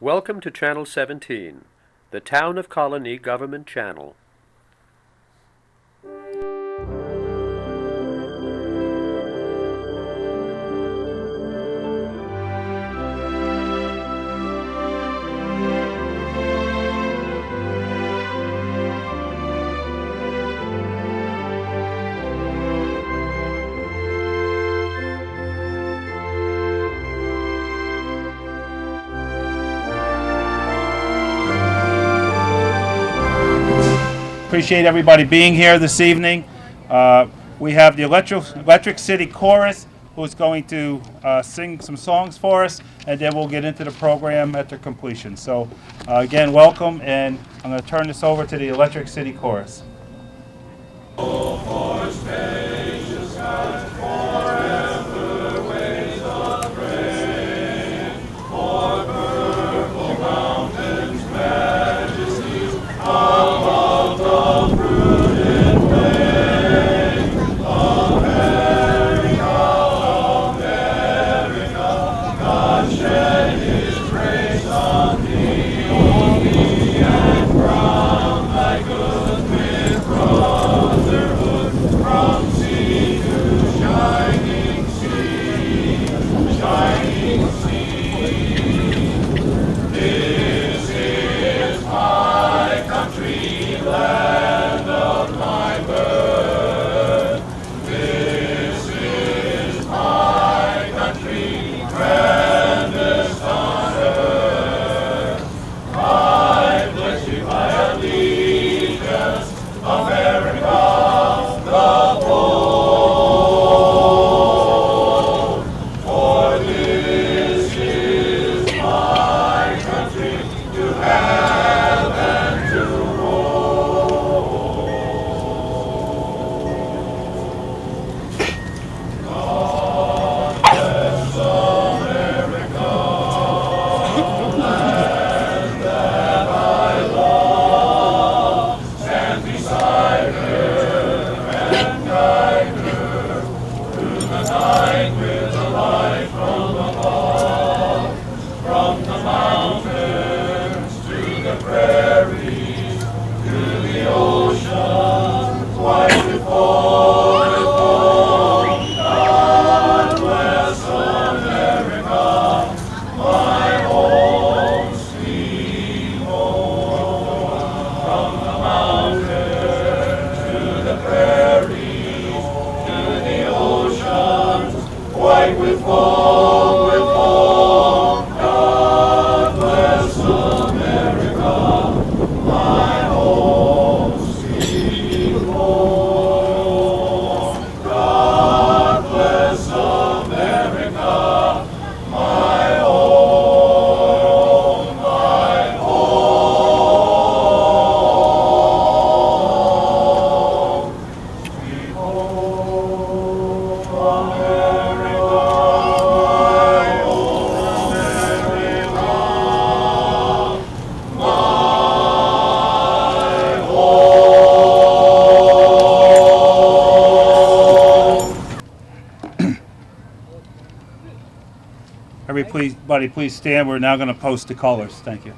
Welcome to Channel 17, the Town of Colonie Government Channel. Appreciate everybody being here this evening. We have the Electric City Chorus who's going to sing some songs for us, and then we'll get into the program at their completion. So again, welcome, and I'm going to turn this over to the Electric City Chorus. Everybody, please stand. We're now going to post the colors. Thank you.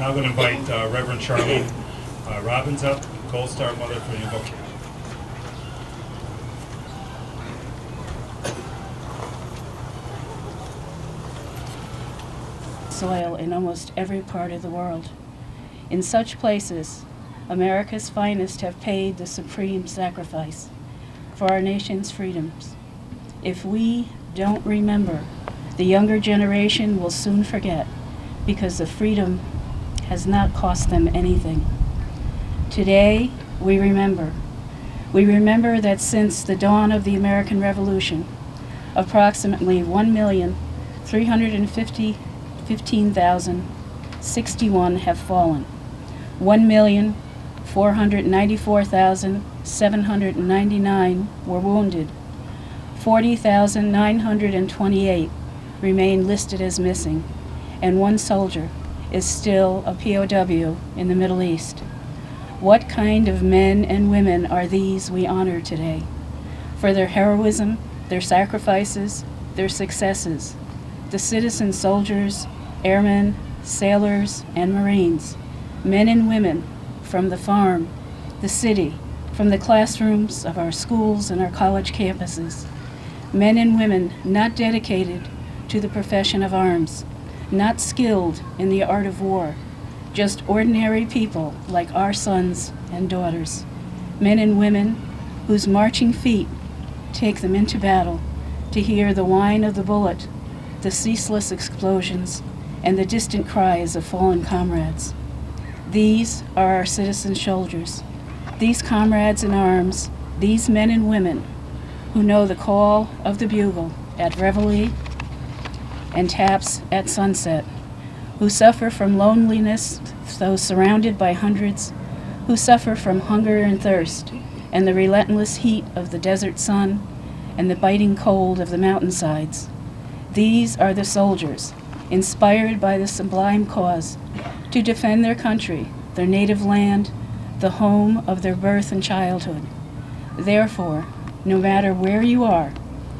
Now I'm going to invite Reverend Charlene Robbins up, Gold Star Mother for the invocation. Soil in almost every part of the world. In such places, America's finest have paid the supreme sacrifice for our nation's freedoms. If we don't remember, the younger generation will soon forget, because the freedom has not cost them anything. Today, we remember. We remember that since the dawn of the American Revolution, approximately 1,315,061 have fallen. 1,494,799 were wounded. 40,928 remain listed as missing, and one soldier is still a POW in the Middle East. What kind of men and women are these we honor today? For their heroism, their sacrifices, their successes, the citizen soldiers, airmen, sailors, and Marines, men and women from the farm, the city, from the classrooms of our schools and our college campuses, men and women not dedicated to the profession of arms, not skilled in the art of war, just ordinary people like our sons and daughters, men and women whose marching feet take them into battle to hear the whine of the bullet, the ceaseless explosions, and the distant cries of fallen comrades. These are our citizen soldiers, these comrades in arms, these men and women who know the call of the bugle at reveille and taps at sunset, who suffer from loneliness though surrounded by hundreds, who suffer from hunger and thirst and the relentless heat of the desert sun and the biting cold of the mountainsides. These are the soldiers, inspired by the sublime cause to defend their country, their native land, the home of their birth and childhood. Therefore, no matter where you are,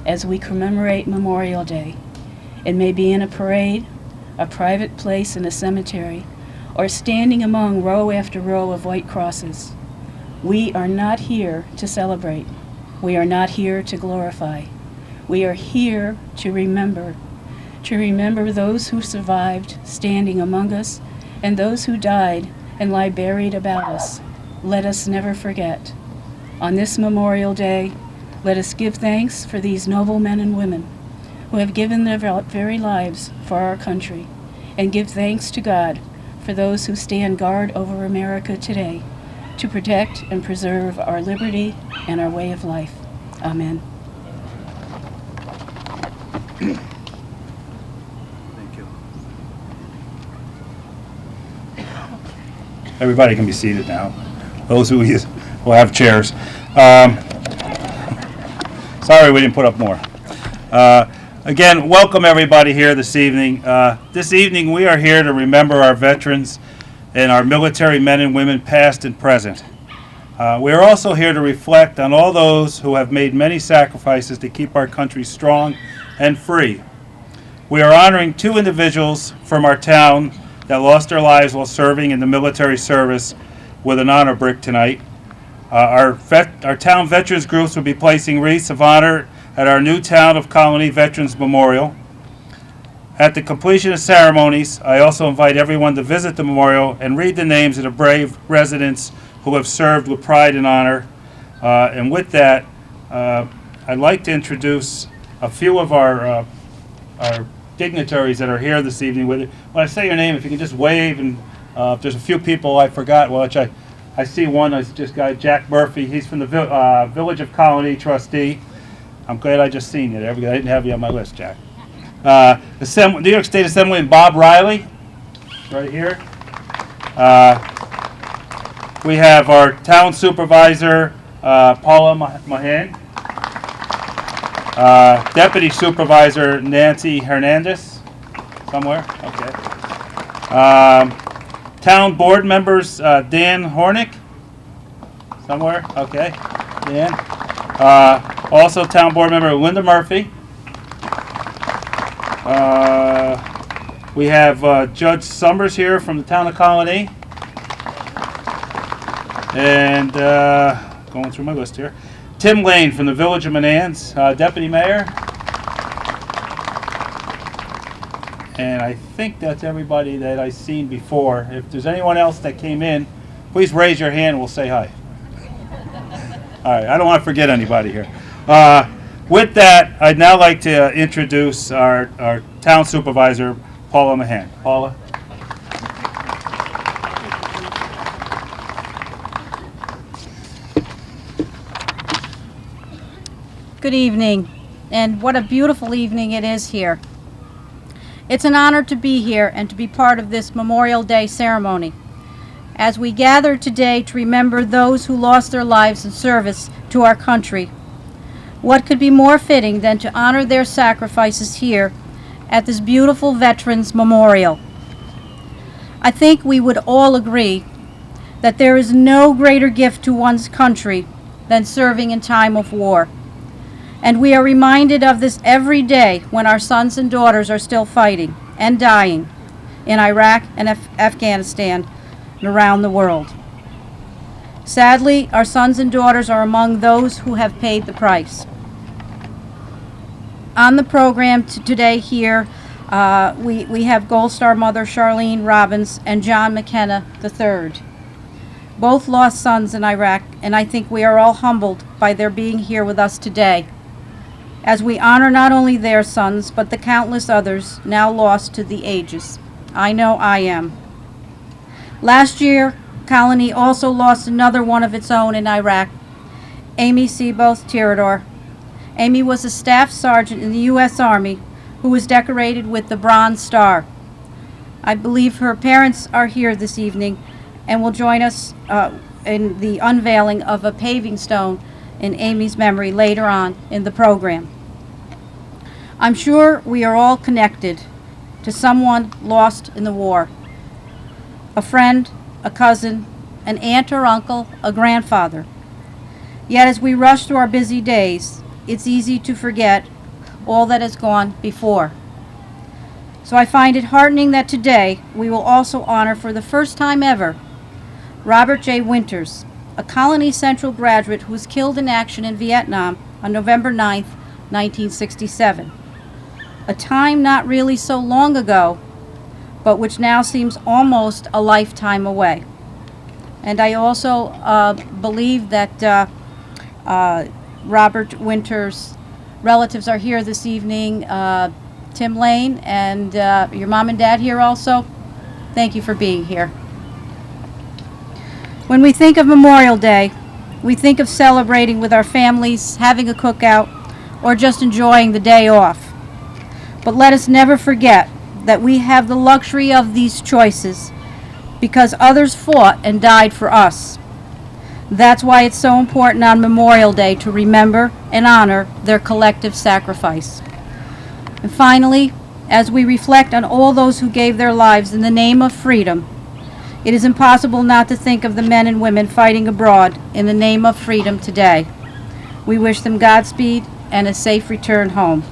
as we commemorate Memorial Day, it may be in a parade, a private place in a cemetery, or standing among row after row of white crosses. We are not here to celebrate. We are not here to glorify. We are here to remember those who survived standing among us and those who died and lie buried about us. Let us never forget. On this Memorial Day, let us give thanks for these noble men and women who have given their very lives for our country, and give thanks to God for those who stand guard over America today to protect and preserve our liberty and our way of life. Amen. Thank you. Everybody can be seated now. Those who have chairs. Sorry we didn't put up more. Again, welcome everybody here this evening. This evening we are here to remember our veterans and our military men and women past and present. We are also here to reflect on all those who have made many sacrifices to keep our country strong and free. We are honoring two individuals from our town that lost their lives while serving in the military service with an honor brick tonight. Our town veterans groups will be placing wreaths of honor at our new Town of Colonie Veterans Memorial. At the completion of ceremonies, I also invite everyone to visit the memorial and read the names of the brave residents who have served with pride and honor. And with that, I'd like to introduce a few of our dignitaries that are here this evening. When I say your name, if you can just wave, and if there's a few people I forgot, which I see one, I just got Jack Murphy. He's from the Village of Colonie trustee. I'm glad I just seen you there because I didn't have you on my list, Jack. New York State Assemblyman Bob Riley, right here. We have our town supervisor, Paula Mahan. Deputy Supervisor Nancy Hernandez, somewhere, okay. Town board members, Dan Hornick, somewhere, okay, Dan. Also town board member Linda Murphy. We We have Judge Summers here from the town of Colonie. And going through my list here. Tim Lane from the Village of Manans, Deputy Mayor. And I think that's everybody that I've seen before. If there's anyone else that came in, please raise your hand and we'll say hi. All right, I don't want to forget anybody here. With that, I'd now like to introduce our town supervisor, Paula Mahan. Paula? Good evening, and what a beautiful evening it is here. It's an honor to be here and to be part of this Memorial Day ceremony. As we gather today to remember those who lost their lives in service to our country, what could be more fitting than to honor their sacrifices here at this beautiful Veterans Memorial? I think we would all agree that there is no greater gift to one's country than serving in time of war. And we are reminded of this every day when our sons and daughters are still fighting and dying in Iraq and Afghanistan and around the world. Sadly, our sons and daughters are among those who have paid the price. On the program today here, we have Gold Star Mother Charlene Robbins and John McKenna III. Both lost sons in Iraq, and I think we are all humbled by their being here with us today, as we honor not only their sons, but the countless others now lost to the ages. I know I am. Last year, Colonie also lost another one of its own in Iraq, Amy Seaboth Tirador. Amy was a staff sergeant in the U.S. Army who was decorated with the Bronze Star. I believe her parents are here this evening and will join us in the unveiling of a paving stone in Amy's memory later on in the program. I'm sure we are all connected to someone lost in the war. A friend, a cousin, an aunt or uncle, a grandfather. Yet as we rush through our busy days, it's easy to forget all that has gone before. So I find it heartening that today we will also honor for the first time ever Robert J. Winters, a Colonie Central graduate who was killed in action in Vietnam on November 9, 1967. A time not really so long ago, but which now seems almost a lifetime away. And I also believe that Robert Winters' relatives are here this evening. Tim Lane and your mom and dad here also. Thank you for being here. When we think of Memorial Day, we think of celebrating with our families, having a cookout, or just enjoying the day off. But let us never forget that we have the luxury of these choices because others fought and died for us. That's why it's so important on Memorial Day to remember and honor their collective sacrifice. And finally, as we reflect on all those who gave their lives in the name of freedom, it is impossible not to think of the men and women fighting abroad in the name of freedom today. We wish them Godspeed and a safe return home.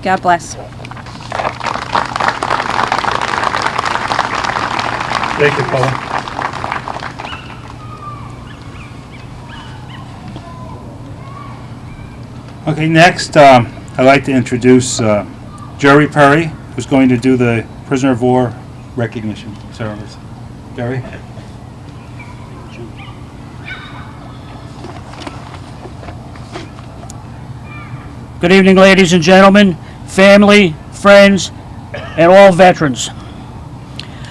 God bless. Thank you, Paula. Okay, next, I'd like to introduce Jerry Perry, who's going to do the prisoner of war recognition service. Jerry? Good evening, ladies and gentlemen, family, friends, and all veterans.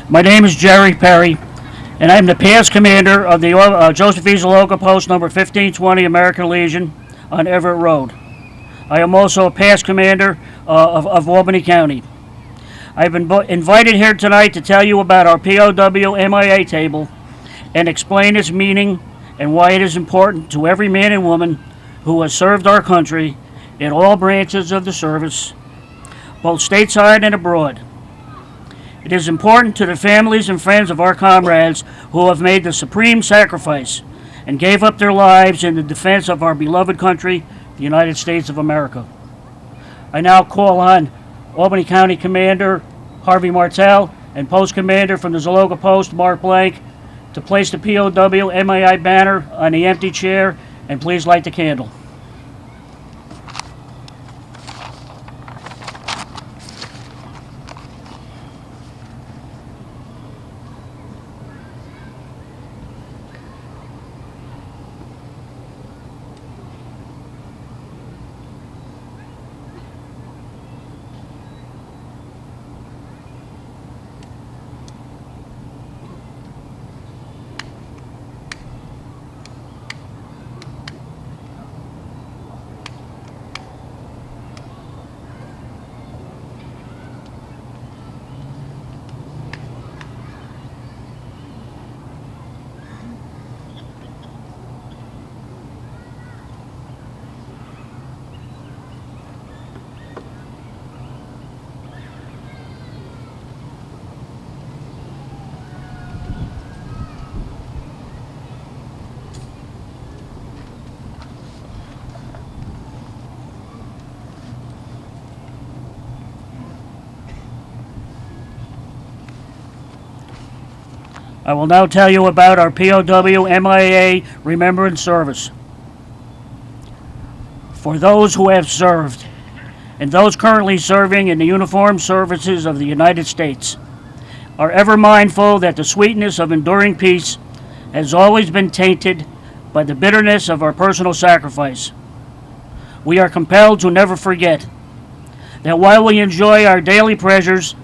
My name is Jerry Perry, and I'm the past commander of the Joseph E. Zaloga Post number 1520 American Legion on Everett Road. I am also a past commander of Albany County. I've been invited here tonight to tell you about our POW MIA table and explain its meaning and why it is important to every man and woman who has served our country in all branches of the service, both stateside and abroad. It is important to the families and friends of our comrades who have made the supreme sacrifice and gave up their lives in the defense of our beloved country, the United States of America. I now call on Albany County Commander Harvey Martel, and Post Commander from the Zaloga Post, Mark Blank, to place the POW MII banner on the empty chair, and please light the candle. I will now tell you about our POW MIA Remembrance Service. For those who have served, and those currently serving in the uniformed services of the United States, are ever mindful that the sweetness of enduring peace has always been tainted by the bitterness of our personal sacrifice. We are compelled to never forget that while we enjoy our daily pleasures,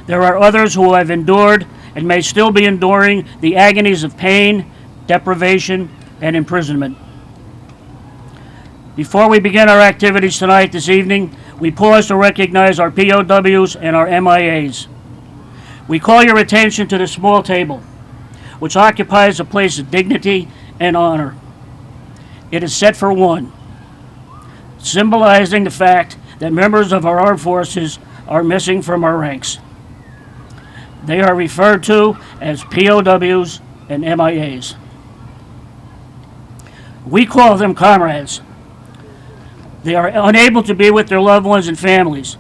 there are others who have endured and may still be enduring the agonies of pain, deprivation, and imprisonment. Before we begin our activities this evening, we pause to recognize our POWs and our MIAs. We call your attention to the small table, which occupies a place of dignity and honor. It is set for one, symbolizing the fact that members of our armed forces are missing from our ranks. They are referred to as POWs and MIAs. We call them comrades. They are unable to be with their loved ones and families,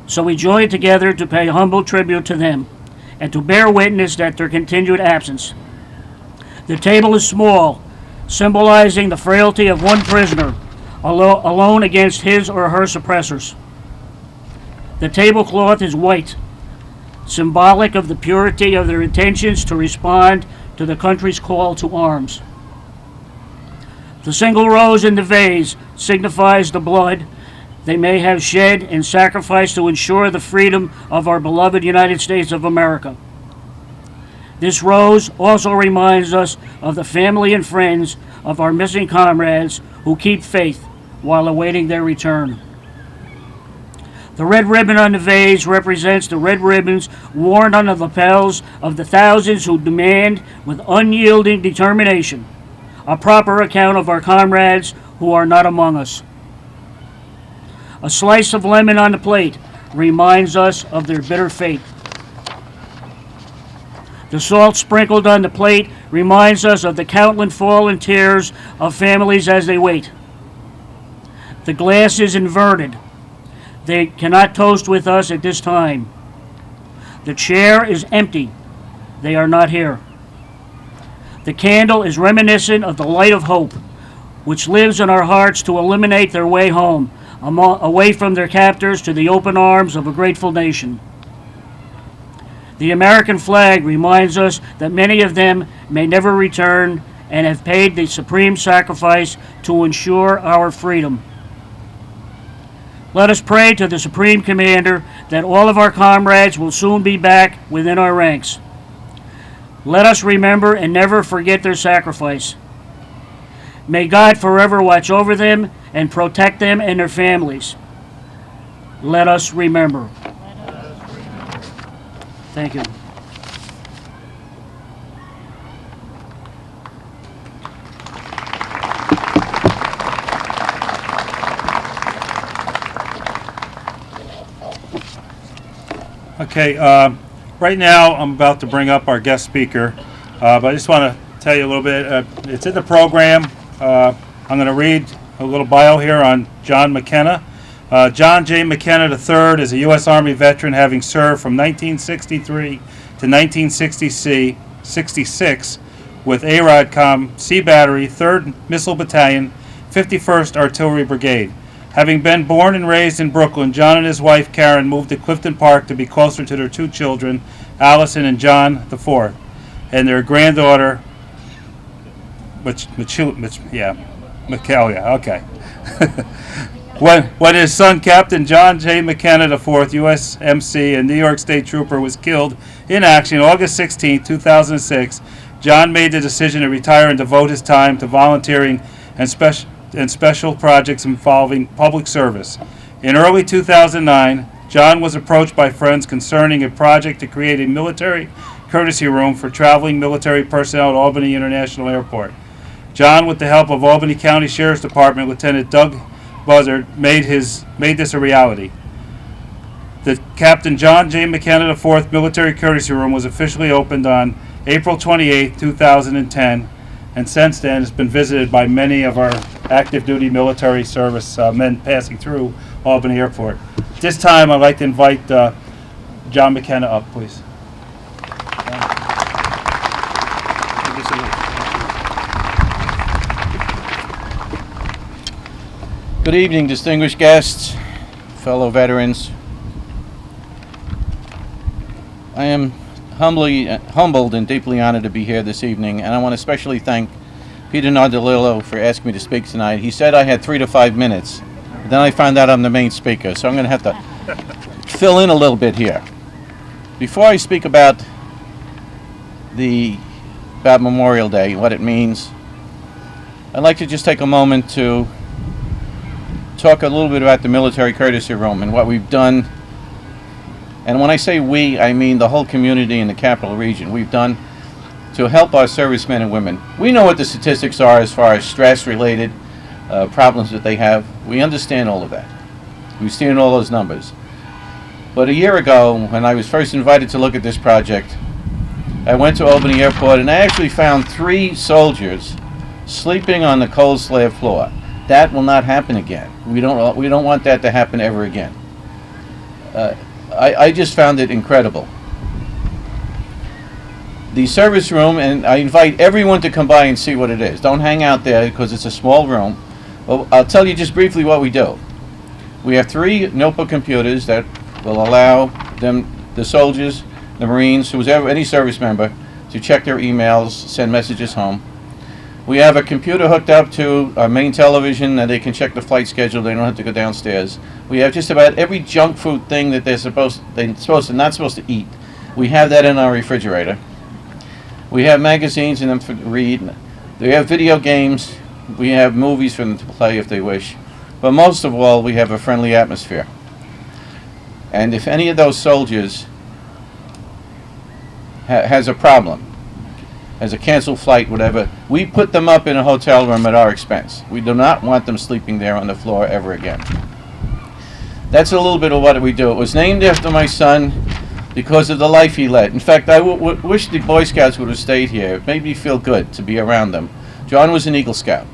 so we join together to pay humble tribute to them and to bear witness at their continued absence. The table is small, symbolizing the frailty of one prisoner alone against his or her suppressors. The tablecloth is white, symbolic of the purity of their intentions to respond to the country's call to arms. The single rose in the vase signifies the blood they may have shed and sacrificed to ensure the freedom of our beloved United States of America. This rose also reminds us of the family and friends of our missing comrades who keep faith while awaiting their return. The red ribbon on the vase represents the red ribbons worn on the lapels of the thousands who demand with unyielding determination a proper account of our comrades who are not among us. A slice of lemon on the plate reminds us of their bitter fate. The salt sprinkled on the plate reminds us of the countless fallen tears of families as they wait. The glass is inverted. They cannot toast with us at this time. The chair is empty. They are not here. The candle is reminiscent of the light of hope, which lives in our hearts to illuminate their way home, away from their captors to the open arms of a grateful nation. The American flag reminds us that many of them may never return and have paid the supreme sacrifice to ensure our freedom. Let us pray to the Supreme Commander that all of our comrades will soon be back within our ranks. Let us remember and never forget their sacrifice. May God forever watch over them and protect them and their families. Let us remember. Thank you. Okay, right now I'm about to bring up our guest speaker, but I just want to tell you a little bit. It's in the program. I'm going to read a little bio here on John McKenna. John J. McKenna III is a U.S. Army veteran, having served from 1963 to 1966 with ARODCOM Sea Battery, 3rd Missile Battalion, 51st Artillery Brigade. Having been born and raised in Brooklyn, John and his wife Karen moved to Clifton Park to be closer to their two children, Allison and John IV, and their granddaughter, Michaelia. Okay. When his son, Captain John J. McKenna IV, USMC, and New York State Trooper, was killed in action August 16, 2006, John made the decision to retire and devote his time to volunteering and special projects involving public service. In early 2009, John was approached by friends concerning a project to create a military courtesy room for traveling military personnel at Albany International Airport. John, with the help of Albany County Sheriff's Department Lieutenant Doug Buzzard, made this a reality. The Captain John J. McKenna IV Military Courtesy Room was officially opened on April 28, 2010, and since then it's been visited by many of our active duty military service men passing through Albany Airport. This time I'd like to invite John McKenna up, please. Good evening, distinguished guests, fellow veterans. I am humbled and deeply honored to be here this evening, and I want to especially thank Peter Nardolillo for asking me to speak tonight. He said I had 3 to 5 minutes. Then I found out I'm the main speaker, so I'm going to have to fill in a little bit here. Before I speak about Memorial Day, what it means, I'd like to just take a moment to talk a little bit about the Military Courtesy Room and what we've done. And when I say we, I mean the whole community in the capital region. We've done to help our servicemen and women. We know what the statistics are as far as stress-related problems that they have. We understand all of that. We've seen all those numbers. But a year ago, when I was first invited to look at this project, I went to Albany Airport and I actually found 3 soldiers sleeping on the cold slab floor. That will not happen again. We don't want that to happen ever again. I just found it incredible. The service room, and I invite everyone to come by and see what it is. Don't hang out there because it's a small room. Well, I'll tell you just briefly what we do. We have 3 notebook computers that will allow the soldiers, the Marines, any service member, to check their emails, send messages home. We have a computer hooked up to our main television that they can check the flight schedule. They don't have to go downstairs. We have just about every junk food thing that they're not supposed to eat. We have that in our refrigerator. We have magazines in them to read. We have video games. We have movies for them to play if they wish. But most of all, we have a friendly atmosphere. And if any of those soldiers has a problem, has a canceled flight, whatever, we put them up in a hotel room at our expense. We do not want them sleeping there on the floor ever again. That's a little bit of what we do. It was named after my son because of the life he led. In fact, I wish the Boy Scouts would have stayed here. It made me feel good to be around them. John was an Eagle Scout,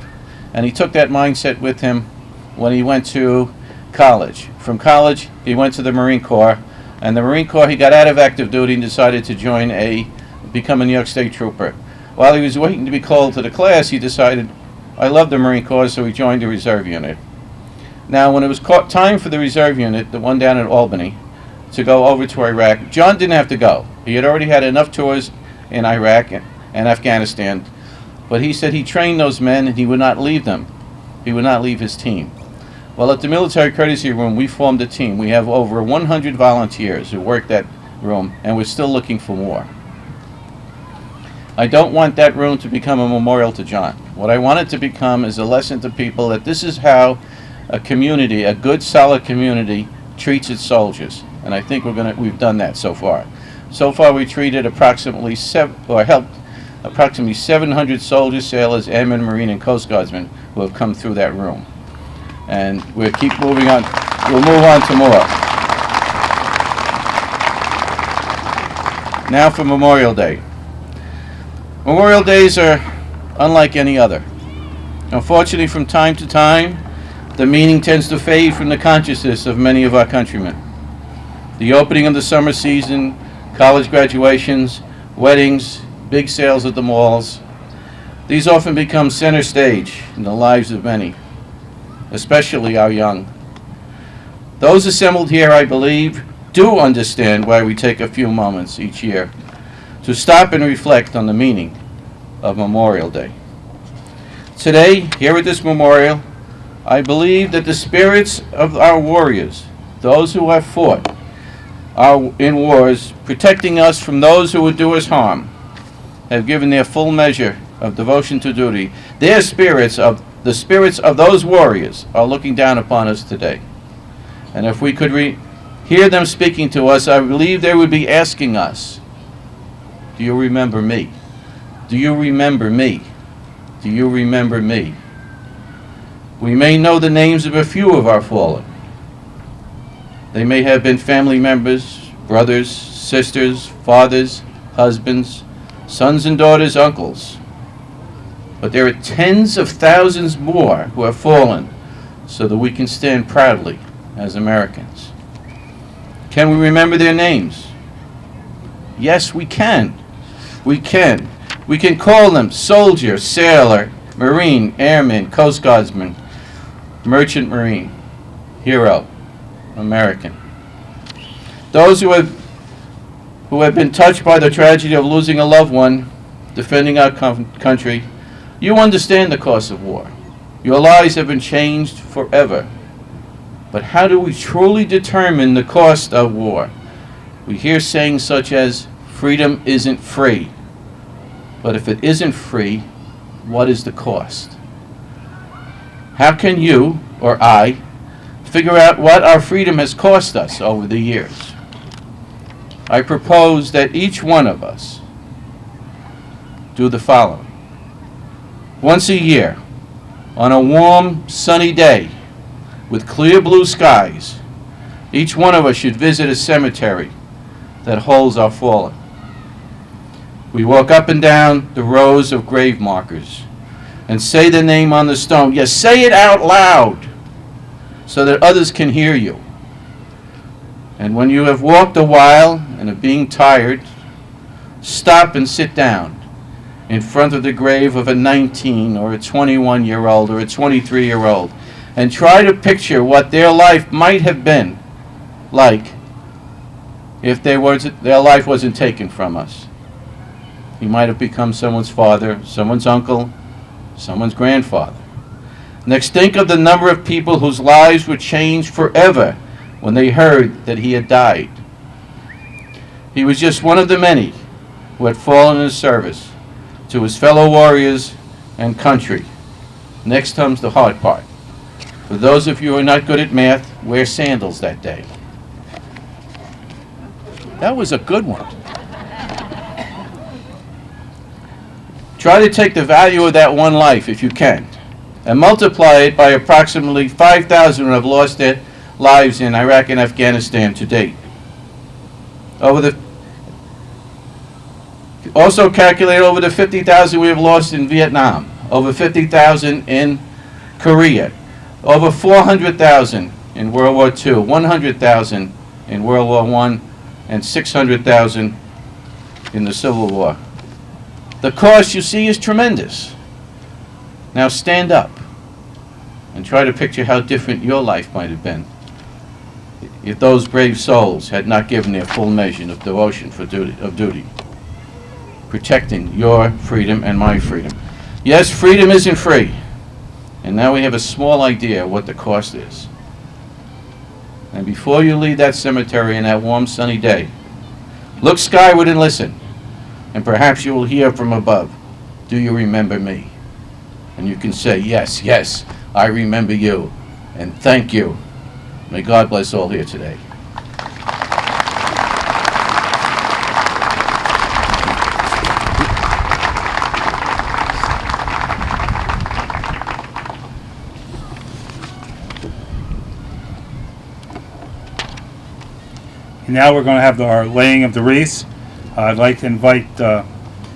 and he took that mindset with him when he went to college. From college, he went to the Marine Corps, and the Marine Corps, he got out of active duty and decided to become a New York State Trooper. While he was waiting to be called to the class, he decided, I love the Marine Corps, so he joined the reserve unit. Now, when it was time for the reserve unit, the one down at Albany, to go over to Iraq, John didn't have to go. He had already had enough tours in Iraq and Afghanistan, but he said he trained those men and he would not leave them. He would not leave his team. Well, at the Military Courtesy Room, we formed a team. We have over 100 volunteers who work that room, and we're still looking for more. I don't want that room to become a memorial to John. What I want it to become is a lesson to people that this is how a community, a good, solid community, treats its soldiers. And I think we've done that so far. So far, we treated helped approximately 700 soldiers, sailors, airmen, Marine, and Coast Guardsmen who have come through that room. And we'll keep moving on. We'll move on to more. Now for Memorial Day. Memorial Days are unlike any other. Unfortunately, from time to time, the meaning tends to fade from the consciousness of many of our countrymen. The opening of the summer season, college graduations, weddings, big sales at the malls, these often become center stage in the lives of many, especially our young. Those assembled here, I believe, do understand why we take a few moments each year to stop and reflect on the meaning of Memorial Day. Today, here at this memorial, I believe that the spirits of our warriors, those who have fought in wars, protecting us from those who would do us harm, have given their full measure of devotion to duty. The spirits of those warriors are looking down upon us today. And if we could hear them speaking to us, I believe they would be asking us, do you remember me? Do you remember me? Do you remember me? We may know the names of a few of our fallen. They may have been family members, brothers, sisters, fathers, husbands, sons and daughters, uncles. But there are tens of thousands more who have fallen so that we can stand proudly as Americans. Can we remember their names? Yes, we can. We can. We can call them soldier, sailor, Marine, airman, Coast Guardsman, merchant marine, hero, American. Those who have been touched by the tragedy of losing a loved one, defending our country, you understand the cost of war. Your lives have been changed forever. But how do we truly determine the cost of war? We hear sayings such as, freedom isn't free. But if it isn't free, what is the cost? How can you, or I, figure out what our freedom has cost us over the years? I propose that each one of us do the following. Once a year, on a warm, sunny day, with clear blue skies, each one of us should visit a cemetery that holds our fallen. We walk up and down the rows of grave markers and say the name on the stone. Yes, say it out loud so that others can hear you. And when you have walked a while and are being tired, stop and sit down in front of the grave of a 19 or a 21-year-old or a 23-year-old and try to picture what their life might have been like if their life wasn't taken from us. You might have become someone's father, someone's uncle, someone's grandfather. Next, think of the number of people whose lives were changed forever when they heard that he had died. He was just one of the many who had fallen in service to his fellow warriors and country. Next comes the hard part. For those of you who are not good at math, wear sandals that day. That was a good one. Try to take the value of that one life, if you can, and multiply it by approximately 5,000 who have lost their lives in Iraq and Afghanistan to date. Also calculate over the 50,000 we have lost in Vietnam, over 50,000 in Korea, over 400,000 in World War II, 100,000 in World War I, and 600,000 in the Civil War. The cost, you see, is tremendous. Now stand up and try to picture how different your life might have been if those brave souls had not given their full measure of devotion for duty, protecting your freedom and my freedom. Yes, freedom isn't free. And now we have a small idea of what the cost is. And before you leave that cemetery in that warm, sunny day, look skyward and listen. And perhaps you will hear from above, do you remember me? And you can say, yes, yes, I remember you. And thank you. May God bless all here today. And now we're going to have our laying of the wreaths. I'd like to invite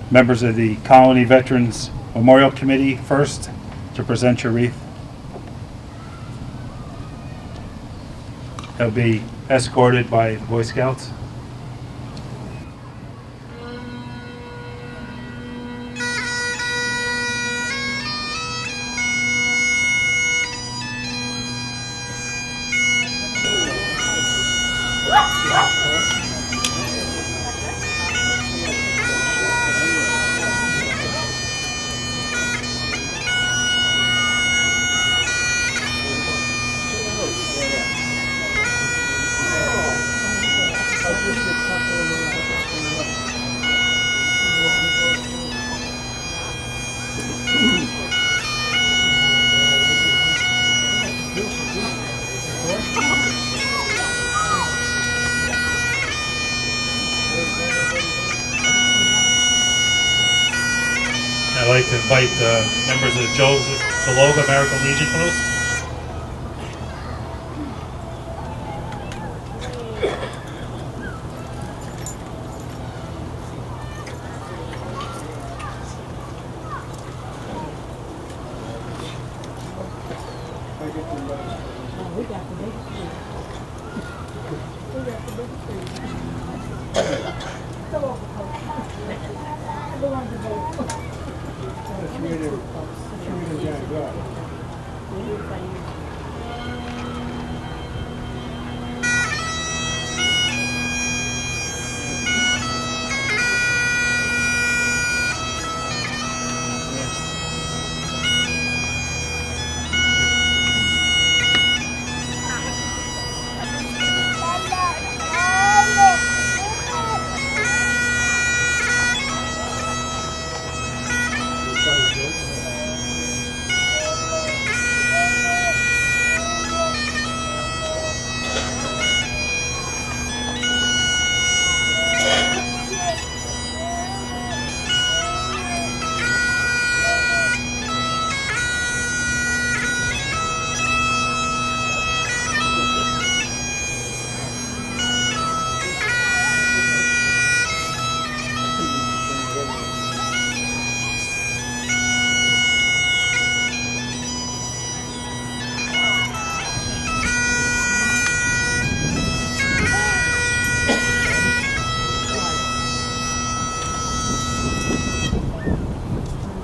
members of the Colonie Veterans Memorial Committee first to present your wreath. He'll be escorted by Boy Scouts. I'd like to invite members of the Joseph Zaloga American Legion Post.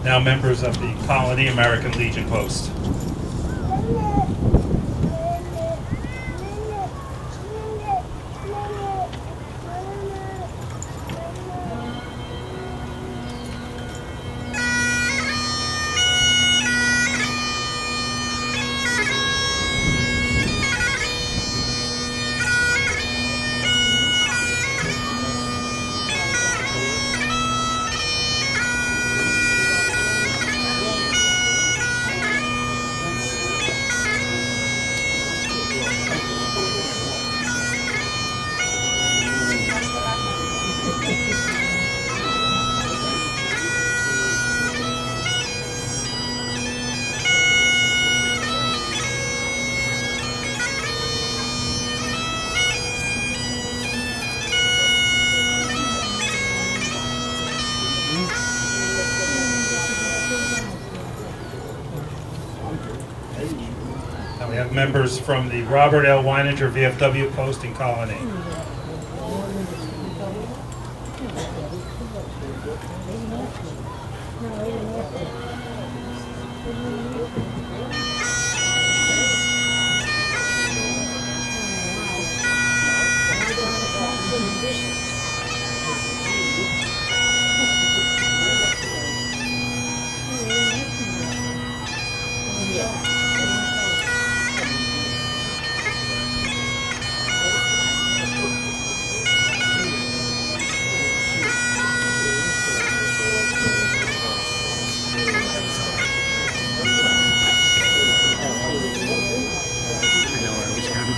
Now members of the Colonie American Legion Post. We have members from the Robert L. Weininger VFW Post in Colonie.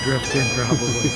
Drift in probably.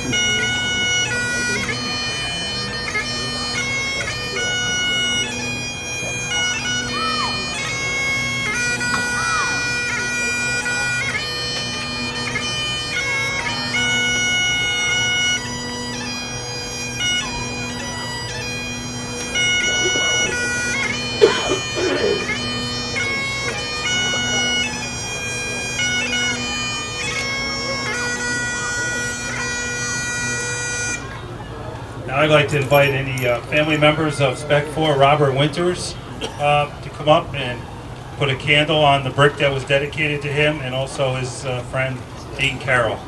I'd like to invite any family members of Spec 4 Robert Winters to come up and put a candle on the brick that was dedicated to him, and also his friend Dean Carroll.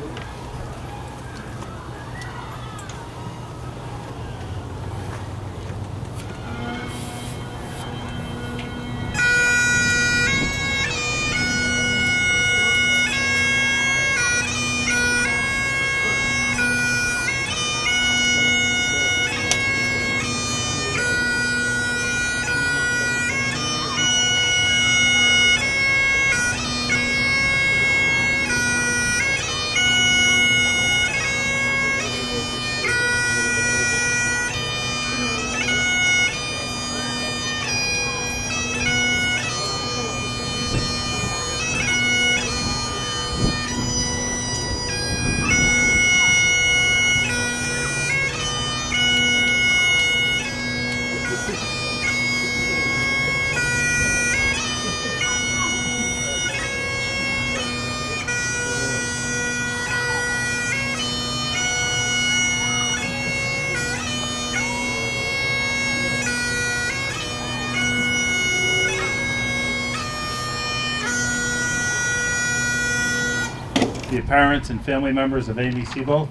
The parents and family members of Amy Seabolt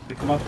to come up.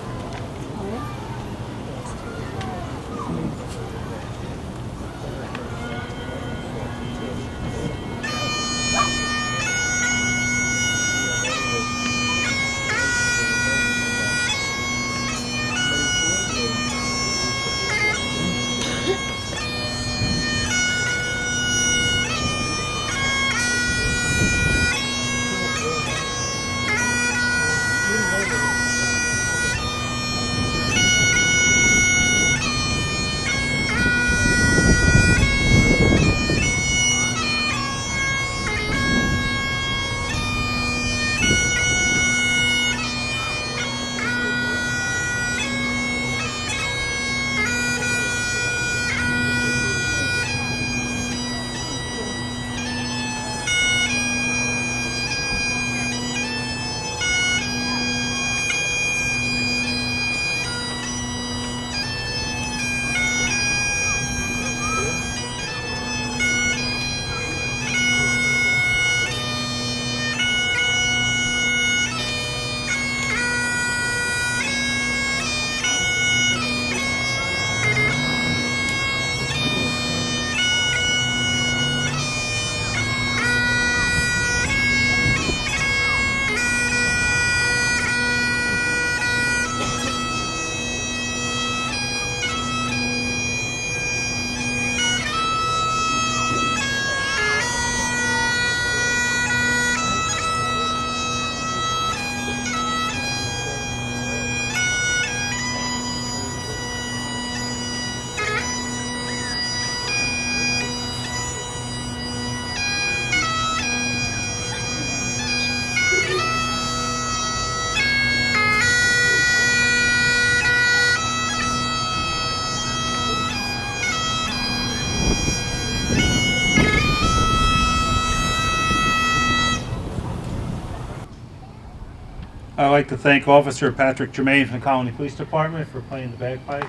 I'd like to thank Officer Patrick Germain from the Colonie Police Department for playing the bagpipes.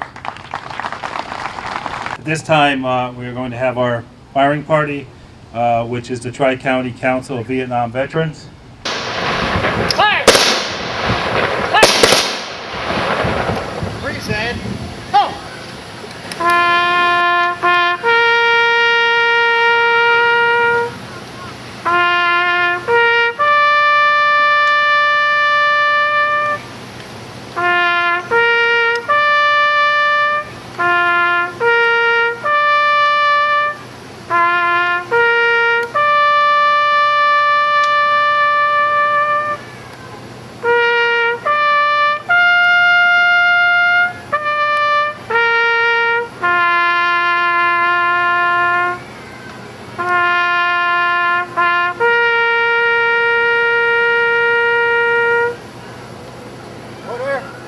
At this time, we are going to have our firing party, which is the Tri-County Council of Vietnam Veterans. Freeze, Ed. Go!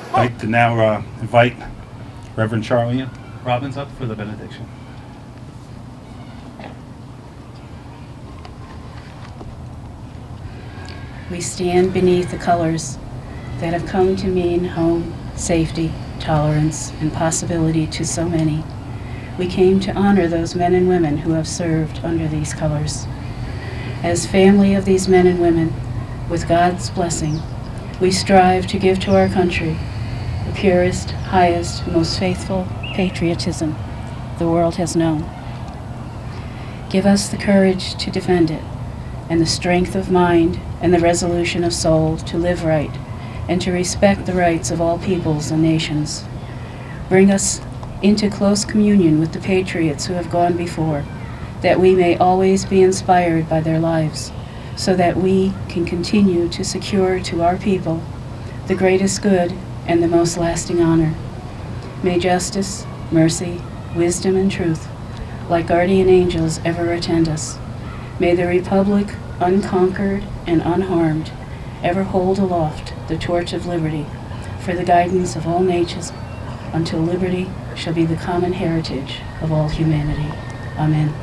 I'd like to now invite Reverend Charlene Robbins up for the benediction. We stand beneath the colors that have come to mean home, safety, tolerance, and possibility to so many. We came to honor those men and women who have served under these colors. As family of these men and women, with God's blessing, we strive to give to our country the purest, highest, most faithful patriotism the world has known. Give us the courage to defend it, and the strength of mind and the resolution of soul to live right and to respect the rights of all peoples and nations. Bring us into close communion with the patriots who have gone before, that we may always be inspired by their lives, so that we can continue to secure to our people the greatest good and the most lasting honor. May justice, mercy, wisdom, and truth, like guardian angels, ever attend us. May the Republic, unconquered and unharmed, ever hold aloft the torch of liberty for the guidance of all nations, until liberty shall be the common heritage of all humanity. Amen.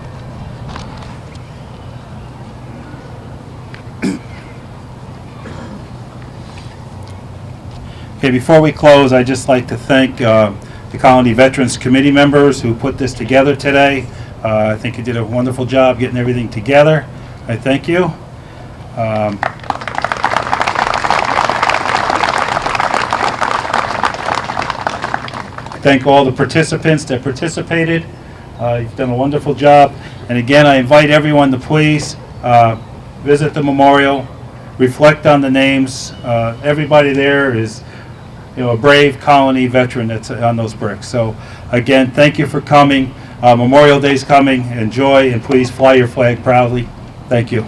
Okay, before we close, I'd just like to thank the Colony Veterans Committee members who put this together today. I think you did a wonderful job getting everything together. I thank you. Thank all the participants that participated. You've done a wonderful job. And again, I invite everyone to please visit the memorial, reflect on the names. Everybody there is, a brave Colony veteran that's on those bricks. So again, thank you for coming. Memorial Day's coming. Enjoy, and please fly your flag proudly. Thank you.